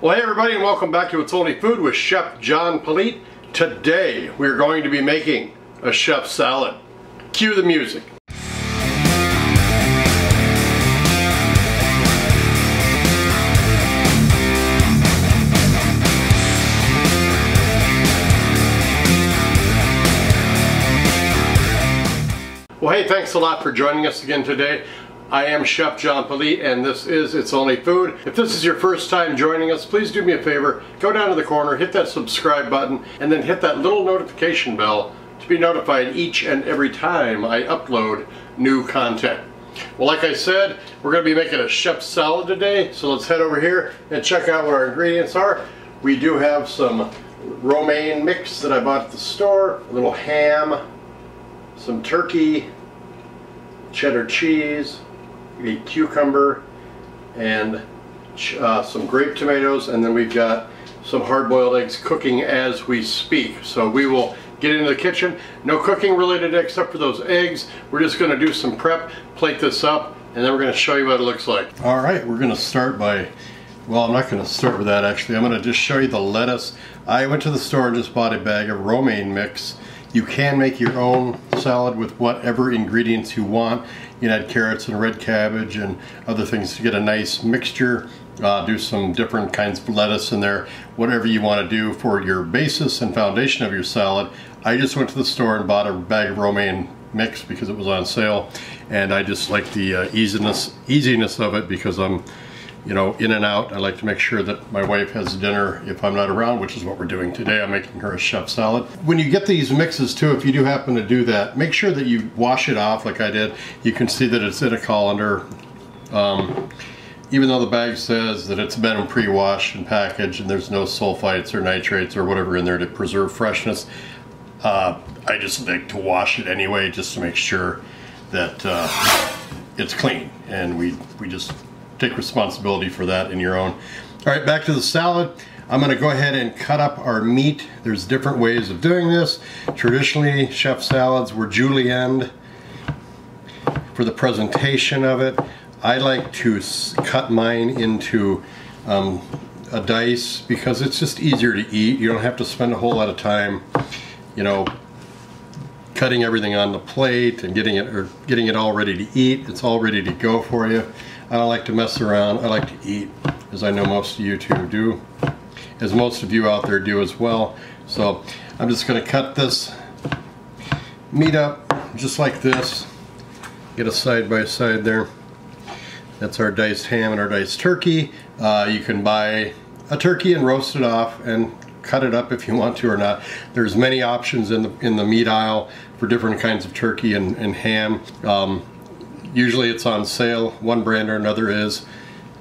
Well, hey everybody, and welcome back to It's Only Food with Chef John Politte. Today we're going to be making a chef salad. Cue the music. Well, hey, thanks a lot for joining us again today. I am Chef John Politte, and this is It's Only Food. If this is your first time joining us, please do me a favor, go down to the corner, hit that subscribe button, and then hit that little notification bell to be notified each and every time I upload new content. Well, like I said, we're going to be making a chef salad today, so let's head over here and check out what our ingredients are. We do have some romaine mix that I bought at the store, a little ham, some turkey, cheddar cheese, a cucumber, and some grape tomatoes, and then we've got some hard-boiled eggs cooking as we speak. So we will get into the kitchen. No cooking related except for those eggs. We're just going to do some prep, plate this up, and then we're going to show you what it looks like. All right, we're going to start by, well, I'm not going to start with that actually. I'm going to just show you the lettuce. I went to the store and just bought a bag of romaine mix. You can make your own salad with whatever ingredients you want. You can add carrots and red cabbage and other things to get a nice mixture. Do some different kinds of lettuce in there. Whatever you want to do for your basis and foundation of your salad. I just went to the store and bought a bag of romaine mix because it was on sale. And I just like the easiness of it because I'm, you know, in and out. I like to make sure that my wife has dinner if I'm not around, which is what we're doing today. I'm making her a chef salad. When you get these mixes too, if you do happen to do that, make sure that you wash it off like I did. You can see that it's in a colander. Even though the bag says that it's been pre-washed and packaged and there's no sulfites or nitrates or whatever in there to preserve freshness, I just like to wash it anyway just to make sure that it's clean, and we just take responsibility for that in your own. All right, back to the salad. I'm going to go ahead and cut up our meat. There's different ways of doing this. Traditionally, chef salads were julienned for the presentation of it. I like to cut mine into a dice because it's just easier to eat. You don't have to spend a whole lot of time, you know, cutting everything on the plate and getting it all ready to eat. It's all ready to go for you. I don't like to mess around. I like to eat, as I know most of you two do, as most of you out there do as well. So I'm just going to cut this meat up just like this. Get a side by side there. That's our diced ham and our diced turkey. You can buy a turkey and roast it off and cut it up if you want to or not. There's many options in the meat aisle for different kinds of turkey and ham. Usually it's on sale, one brand or another is.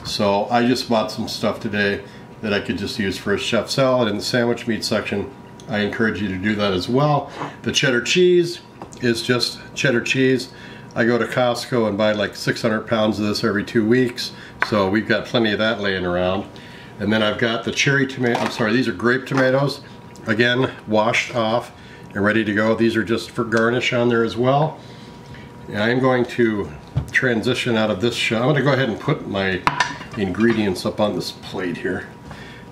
So I just bought some stuff today that I could just use for a chef salad in the sandwich meat section. I encourage you to do that as well. The cheddar cheese is just cheddar cheese. I go to Costco and buy like 600 pounds of this every 2 weeks. So we've got plenty of that laying around. And then I've got the cherry tomato, I'm sorry, these are grape tomatoes. Again, washed off and ready to go. These are just for garnish on there as well. And I'm going to transition out of this shot. I'm going to go ahead and put my ingredients up on this plate here,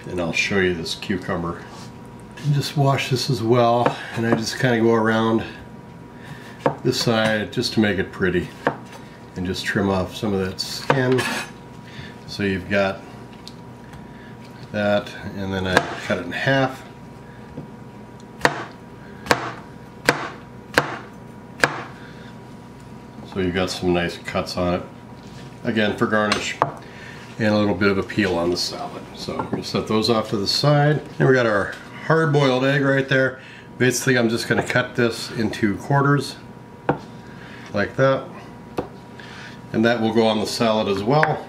and I'll show you this cucumber. Just wash this as well, and I just kind of go around this side just to make it pretty and just trim off some of that skin. So you've got that, and then I cut it in half. So you've got some nice cuts on it. Again, for garnish and a little bit of a peel on the salad. So we're going to set those off to the side. And we got our hard-boiled egg right there. Basically, I'm just going to cut this into quarters like that. And that will go on the salad as well.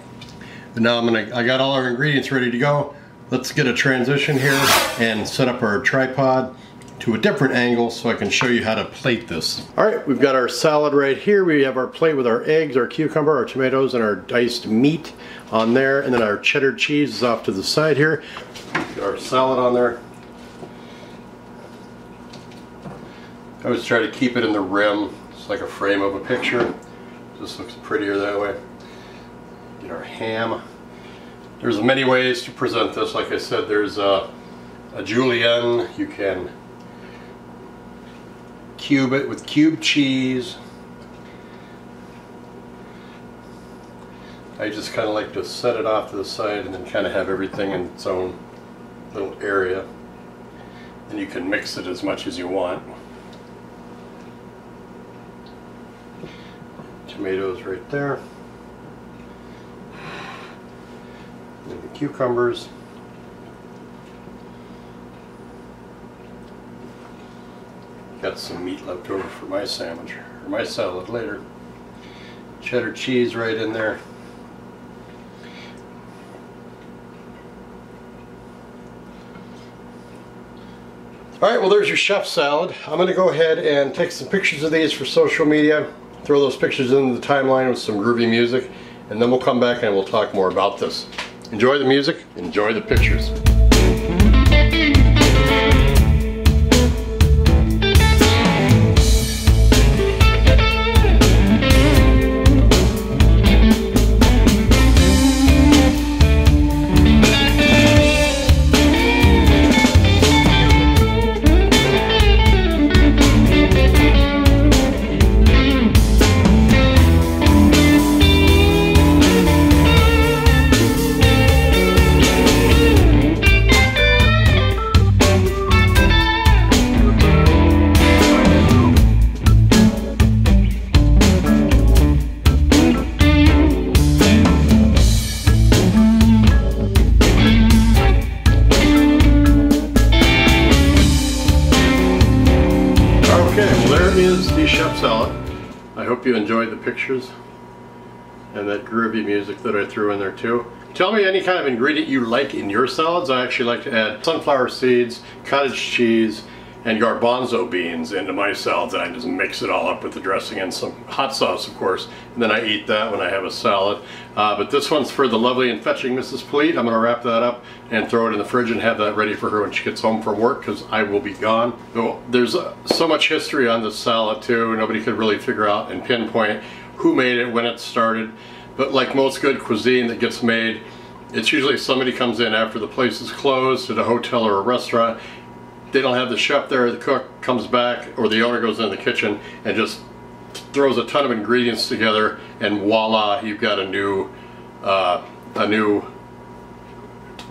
And now I got all our ingredients ready to go. Let's get a transition here and set up our tripod to a different angle so I can show you how to plate this. All right, we've got our salad right here. We have our plate with our eggs, our cucumber, our tomatoes, and our diced meat on there, and then our cheddar cheese is off to the side here. Get our salad on there. I always try to keep it in the rim. It's like a frame of a picture. Just looks prettier that way. Get our ham. There's many ways to present this. Like I said, there's a julienne. You can cube it with cubed cheese. I just kind of like to set it off to the side and then kind of have everything in its own little area. And you can mix it as much as you want. Tomatoes right there. And the cucumbers. Got some meat left over for my sandwich, or my salad later. Cheddar cheese right in there. Alright, well there's your chef salad. I'm going to go ahead and take some pictures of these for social media, throw those pictures into the timeline with some groovy music, and then we'll come back and we'll talk more about this. Enjoy the music, enjoy the pictures. Is the chef salad. I hope you enjoyed the pictures and that groovy music that I threw in there too. Tell me any kind of ingredient you like in your salads. I actually like to add sunflower seeds, cottage cheese, and garbanzo beans into my salads, and I just mix it all up with the dressing and some hot sauce, of course, and then I eat that when I have a salad. But this one's for the lovely and fetching Mrs. Politte. I'm going to wrap that up and throw it in the fridge and have that ready for her when she gets home from work, because I will be gone. So there's so much history on this salad too. Nobody could really figure out and pinpoint who made it, when it started. But like most good cuisine that gets made, it's usually somebody comes in after the place is closed at a hotel or a restaurant. They don't have the chef there, the cook comes back, or the owner goes in the kitchen and just throws a ton of ingredients together, and voila, you've got a new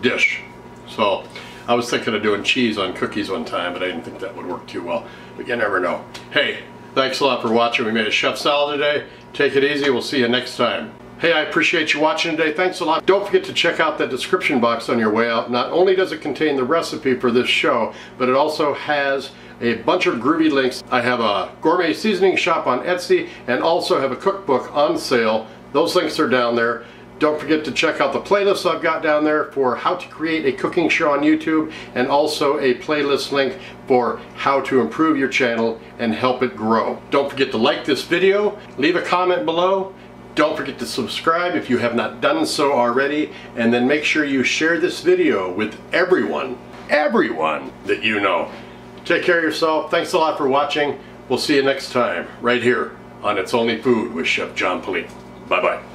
dish. So I was thinking of doing cheese on cookies one time, but I didn't think that would work too well. But you never know. Hey, thanks a lot for watching. We made a chef salad today. Take it easy. We'll see you next time. Hey, I appreciate you watching today. Thanks a lot. Don't forget to check out that description box on your way out. Not only does it contain the recipe for this show, but it also has a bunch of groovy links. I have a gourmet seasoning shop on Etsy and also have a cookbook on sale. Those links are down there. Don't forget to check out the playlists I've got down there for how to create a cooking show on YouTube, and also a playlist link for how to improve your channel and help it grow. Don't forget to like this video, leave a comment below. Don't forget to subscribe if you have not done so already, and then make sure you share this video with everyone that you know. Take care of yourself. Thanks a lot for watching. We'll see you next time right here on It's Only Food with Chef John Politte. Bye-bye.